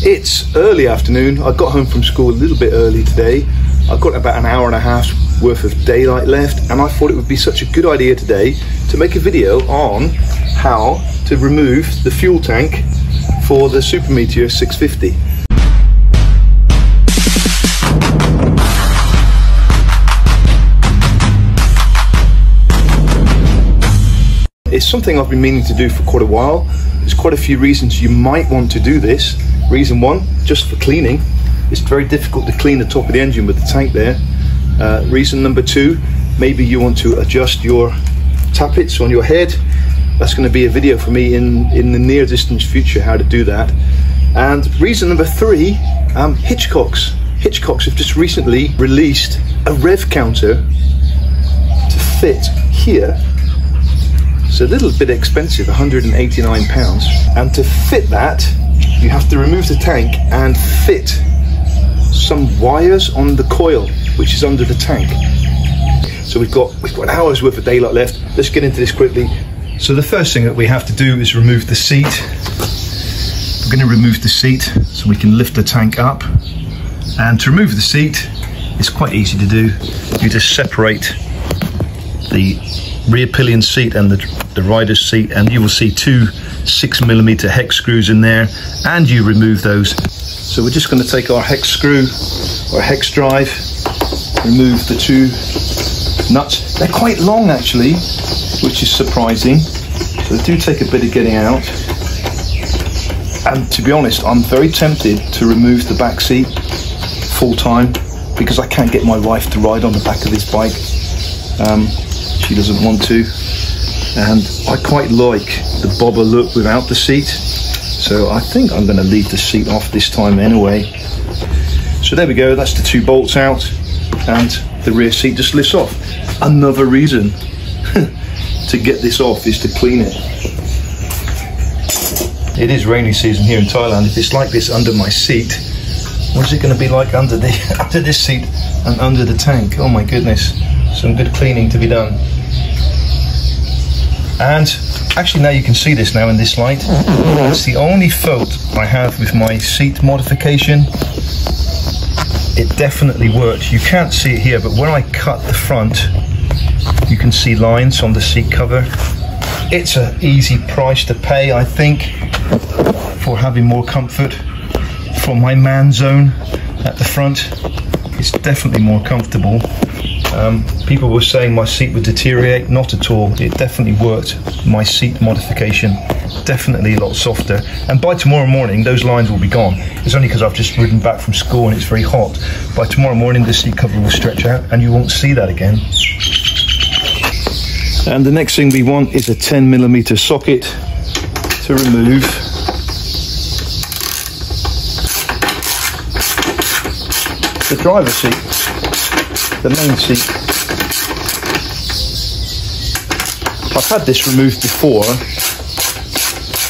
It's early afternoon. I got home from school a little bit early today. I've got about an hour and a half worth of daylight left, and I thought it would be such a good idea today to make a video on how to remove the fuel tank for the Super Meteor 650. It's something I've been meaning to do for quite a while. There's quite a few reasons you might want to do this. Reason one, just for cleaning. It's very difficult to clean the top of the engine with the tank there. Reason number two, maybe you want to adjust your tappets on your head. That's going to be a video for me in the near distant future, how to do that. And reason number three, Hitchcocks. Hitchcocks have just recently released a rev counter to fit here. It's a little bit expensive, £189, and to fit that you have to remove the tank and fit some wires on the coil which is under the tank. So we've got an hour's worth of daylight left. Let's get into this quickly. So the first thing that we have to do is remove the seat. We're going to remove the seat so we can lift the tank up, and to remove the seat it's quite easy to do. You just separate the rear pillion seat and the rider's seat, and you will see two 6mm hex screws in there, and you remove those. So we're just going to take our hex screw or hex drive, remove the two nuts. They're quite long actually, which is surprising, so they do take a bit of getting out. And to be honest, I'm very tempted to remove the back seat full time because I can't get my wife to ride on the back of this bike. She doesn't want to, and I quite like the bobber look without the seat, so I think I'm going to leave the seat off this time anyway. So there we go, that's the two bolts out, and the rear seat just lifts off. Another reason to get this off is to clean it. It is rainy season here in Thailand. If it's like this under my seat, what is it going to be like under this seat and under the tank? Oh my goodness. Some good cleaning to be done. And actually now you can see this now in this light. It's the only fault I have with my seat modification. It definitely works. You can't see it here, but when I cut the front, you can see lines on the seat cover. It's an easy price to pay, I think, for having more comfort from my man zone at the front. It's definitely more comfortable. People were saying my seat would deteriorate. Not at all. It definitely worked. My seat modification, definitely a lot softer. And by tomorrow morning, those lines will be gone. It's only because I've just ridden back from school and it's very hot. By tomorrow morning, the seat cover will stretch out and you won't see that again. And the next thing we want is a 10mm socket to remove. The driver's seat. The main seat. I've had this removed before,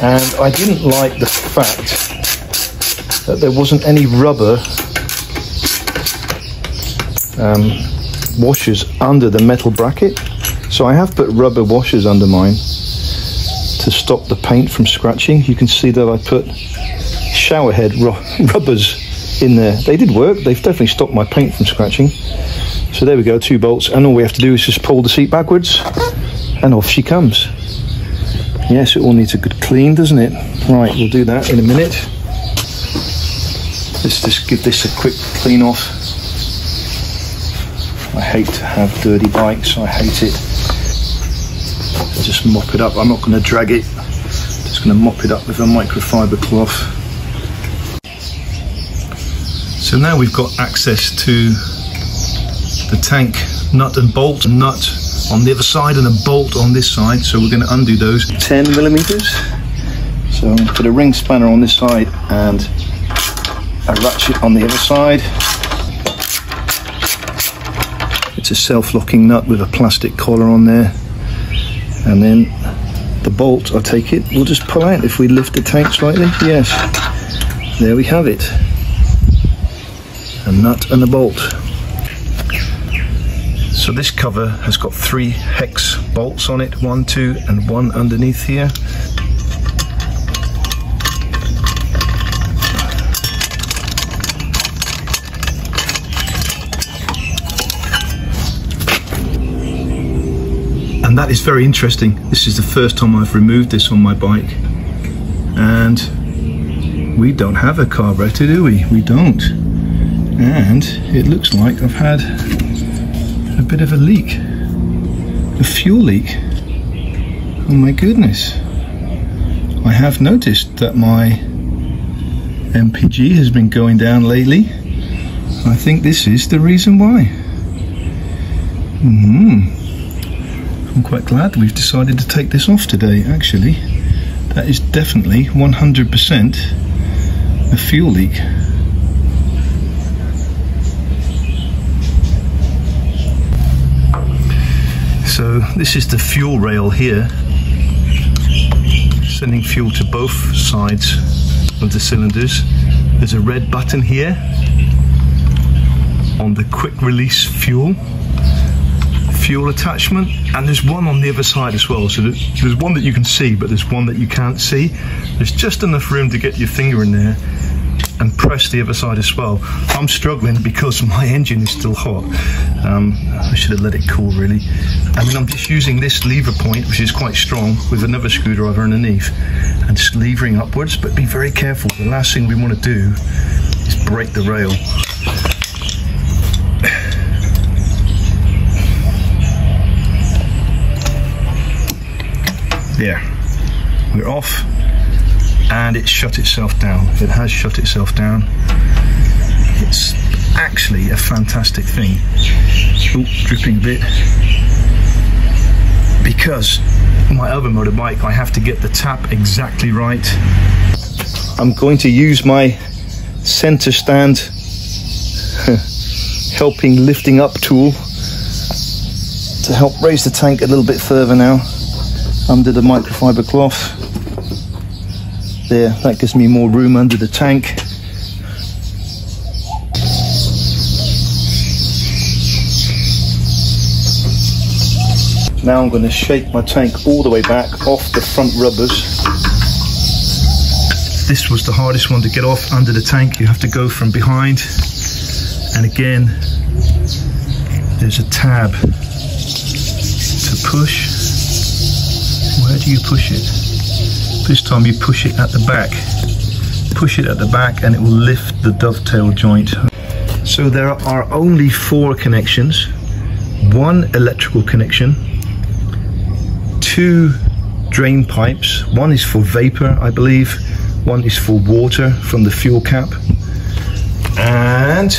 and I didn't like the fact that there wasn't any rubber washers under the metal bracket. So I have put rubber washers under mine to stop the paint from scratching. You can see that I put shower head rubbers in there. They did work. They've definitely stopped my paint from scratching. So there we go, two bolts, and all we have to do is just pull the seat backwards and off she comes. Yes, it all needs a good clean, doesn't it? Right, we'll do that in a minute. Let's just give this a quick clean off. I hate to have dirty bikes, I hate it. Just mop it up. I'm not going to drag it, just going to mop it up with a microfiber cloth. So now we've got access to the tank nut and bolt, a nut on the other side and a bolt on this side, so we're going to undo those. 10mm. So I'm going to put a ring spanner on this side and a ratchet on the other side. It's a self-locking nut with a plastic collar on there, and then the bolt, I take it, we'll just pull out if we lift the tank slightly. Yes, there we have it, a nut and a bolt. So this cover has got 3 hex bolts on it, 1, 2 and 1 underneath here. that is very interesting. This is the first time I've removed this on my bike, and we don't have a carburetor, do we? We don't. And it looks like I've had a bit of a leak, a fuel leak. Oh my goodness. I have noticed that my MPG has been going down lately. I think this is the reason why. I'm quite glad that we've decided to take this off today, actually. That is definitely 100% a fuel leak. So this is the fuel rail here, sending fuel to both sides of the cylinders. There's a red button here on the quick release fuel attachment, and there's one on the other side as well. So there's one that you can see, but there's one that you can't see. There's just enough room to get your finger in there and press the other side as well. I'm struggling because my engine is still hot. I should have let it cool, really. I mean, I'm just using this lever point, which is quite strong, with another screwdriver underneath, and just levering upwards, but be very careful. The last thing we want to do is break the rail. There, we're off, and it shut itself down. It has shut itself down. It's actually a fantastic thing. Oh, dripping a bit. Because my other motorbike, I have to get the tap exactly right. I'm going to use my center stand helping lifting up tool to help raise the tank a little bit further now under the microfiber cloth. There, that gives me more room under the tank. Now I'm going to shake my tank all the way back off the front rubbers. This was the hardest one to get off under the tank. You have to go from behind, and again there's a tab to push. Where do you push it? This time you push it at the back. Push it at the back and it will lift the dovetail joint. So there are only 4 connections. 1 electrical connection, 2 drain pipes. 1 is for vapor, I believe. 1 is for water from the fuel cap. And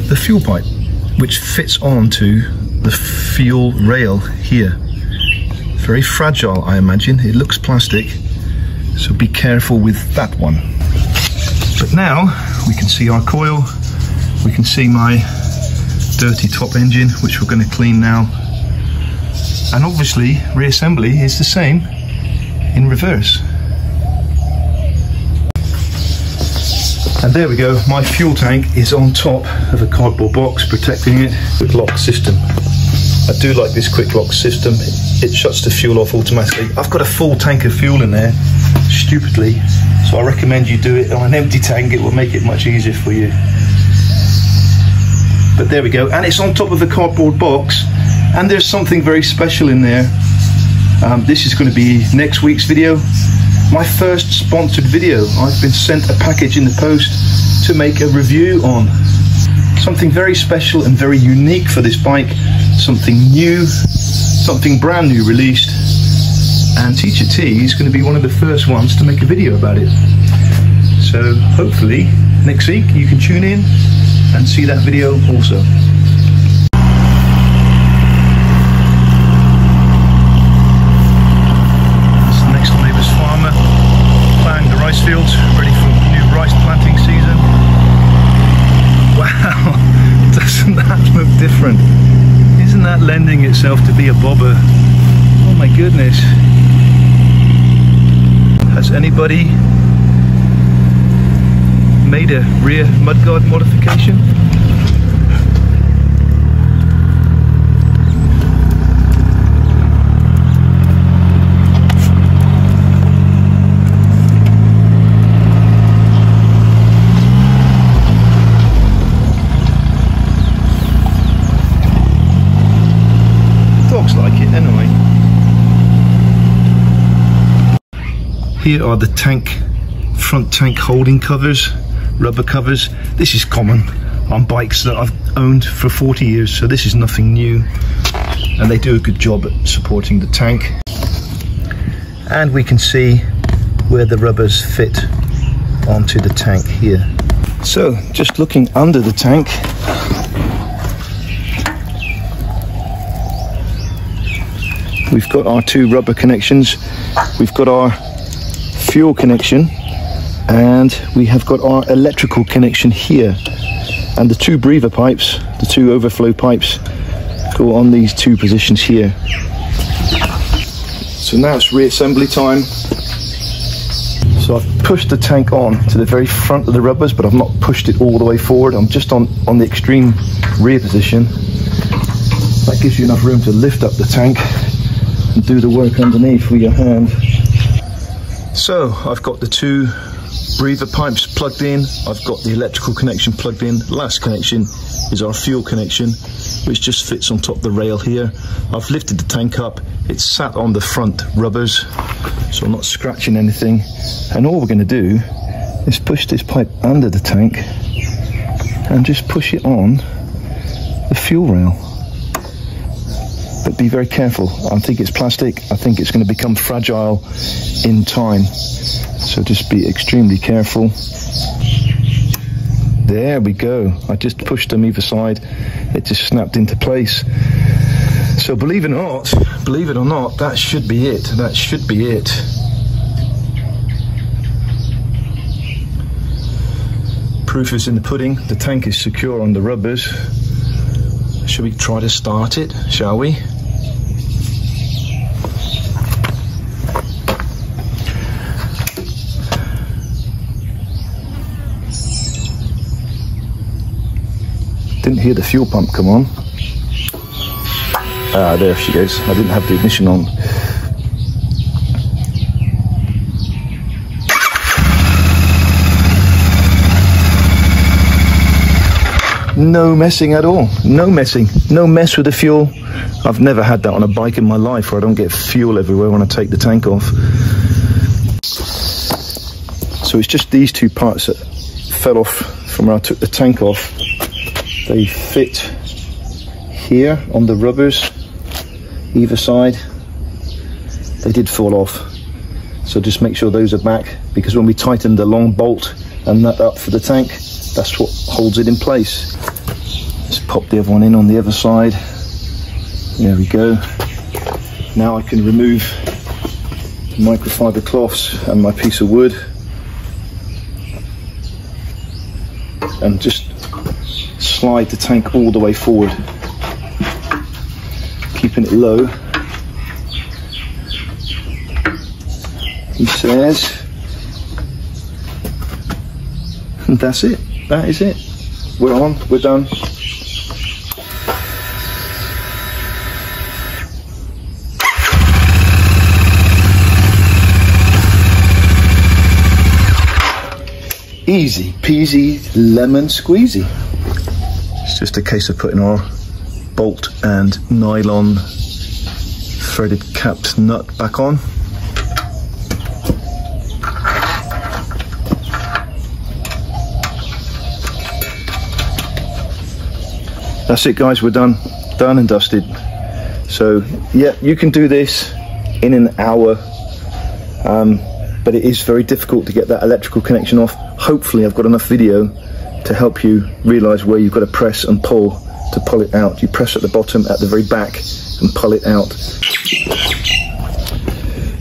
the fuel pipe, which fits onto the fuel rail here. Very fragile, I imagine. It looks plastic, so be careful with that one. But now we can see our coil, we can see my dirty top engine, which we're going to clean now. And obviously reassembly is the same in reverse. And there we go, my fuel tank is on top of a cardboard box protecting it with lock system. I do like this quick lock system. It shuts the fuel off automatically. I've got a full tank of fuel in there, stupidly, so I recommend you do it on an empty tank. It will make it much easier for you. But there we go, and it's on top of a cardboard box, and there's something very special in there. This is going to be next week's video. My first sponsored video. I've been sent a package in the post to make a review on. Something very special and very unique for this bike. Something new, something brand new released. And Teacher T is going to be one of the first ones to make a video about it. So hopefully next week you can tune in and see that video also. Fields ready for new rice planting season. Wow, doesn't that look different? Isn't that lending itself to be a bobber? Oh my goodness. Has anybody made a rear mudguard modification? Here are the front tank holding covers, rubber covers. This is common on bikes that I've owned for 40 years, so this is nothing new. And they do a good job at supporting the tank. And we can see where the rubbers fit onto the tank here. So just looking under the tank, we've got our two rubber connections, we've got our fuel connection, and we have got our electrical connection here. And the two breather pipes, the two overflow pipes, go on these two positions here. So now it's reassembly time. So I've pushed the tank on to the very front of the rubbers, but I've not pushed it all the way forward. I'm just on the extreme rear position. That gives you enough room to lift up the tank and do the work underneath with your hand. So I've got the two breather pipes plugged in, I've got the electrical connection plugged in. Last connection is our fuel connection, which just fits on top of the rail here. I've lifted the tank up, it's sat on the front rubbers, so I'm not scratching anything. And all we're going to do is push this pipe under the tank and just push it on the fuel rail. But be very careful. I think it's plastic. I think it's going to become fragile in time. So just be extremely careful. There we go. I just pushed them either side. It just snapped into place. So believe it or not, that should be it. That should be it. Proof is in the pudding. The tank is secure on the rubbers. Should we try to start it, shall we? Didn't hear the fuel pump come on. Ah, there she goes. I didn't have the ignition on. No messing at all. No messing. No mess with the fuel. I've never had that on a bike in my life, where I don't get fuel everywhere when I take the tank off. So it's just these two parts that fell off from where I took the tank off. They fit here on the rubbers, either side. They did fall off. So just make sure those are back, because when we tighten the long bolt and nut up for the tank, that's what holds it in place. Let's pop the other one in on the other side. There we go. Now I can remove the microfiber cloths and my piece of wood and just slide the tank all the way forward, keeping it low. He says, and that's it. That is it. We're on. We're done. Easy peasy lemon squeezy. It's just a case of putting our bolt and nylon threaded capped nut back on. That's it, guys. We're done and dusted. So yeah, you can do this in an hour, but it is very difficult to get that electrical connection off. Hopefully I've got enough video to help you realize where you've got to press and pull to pull it out. You press at the bottom at the very back and pull it out.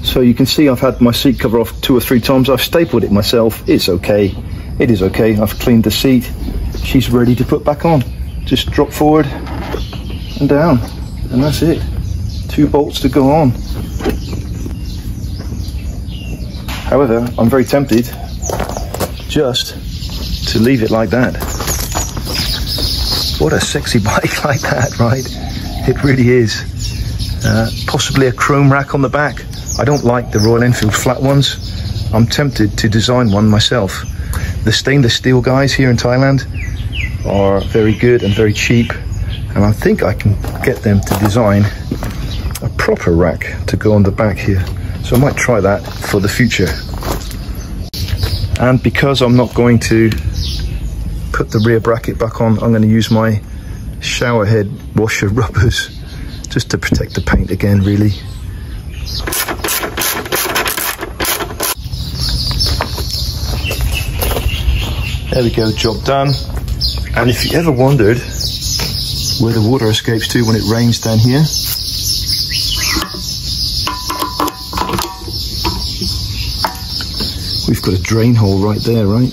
So you can see I've had my seat cover off 2 or 3 times. I've stapled it myself. It's okay. It is okay. I've cleaned the seat. She's ready to put back on. Just drop forward and down, and that's it. 2 bolts to go on. However, I'm very tempted just to leave it like that. What a sexy bike like that, right? It really is. Possibly a chrome rack on the back. I don't like the Royal Enfield flat ones. I'm tempted to design one myself. The stainless steel guys here in Thailand are very good and very cheap, and I think I can get them to design a proper rack to go on the back here. So I might try that for the future. And because I'm not going to put the rear bracket back on, I'm going to use my shower head washer rubbers just to protect the paint again, really. There we go, job done. And if you ever wondered where the water escapes to when it rains down here, we've got a drain hole right there, right?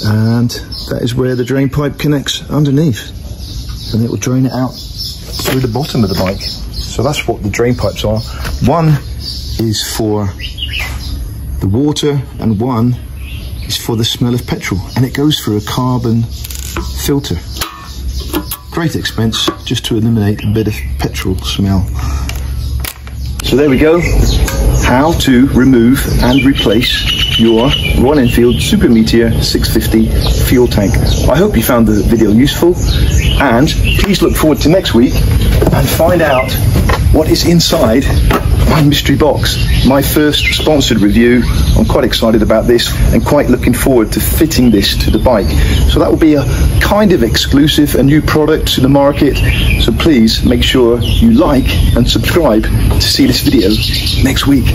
And that is where the drain pipe connects underneath, and it will drain it out through the bottom of the bike. So that's what the drain pipes are. One is for the water and one is for the smell of petrol, and it goes through a carbon filter. Great expense just to eliminate a bit of petrol smell. So there we go, how to remove and replace your Royal Enfield Super Meteor 650 fuel tank. I hope you found the video useful, and please look forward to next week and find out what is inside my mystery box. My first sponsored review. I'm quite excited about this and quite looking forward to fitting this to the bike. So that will be a kind of exclusive, a new product to the market. So please make sure you like and subscribe to see this video next week.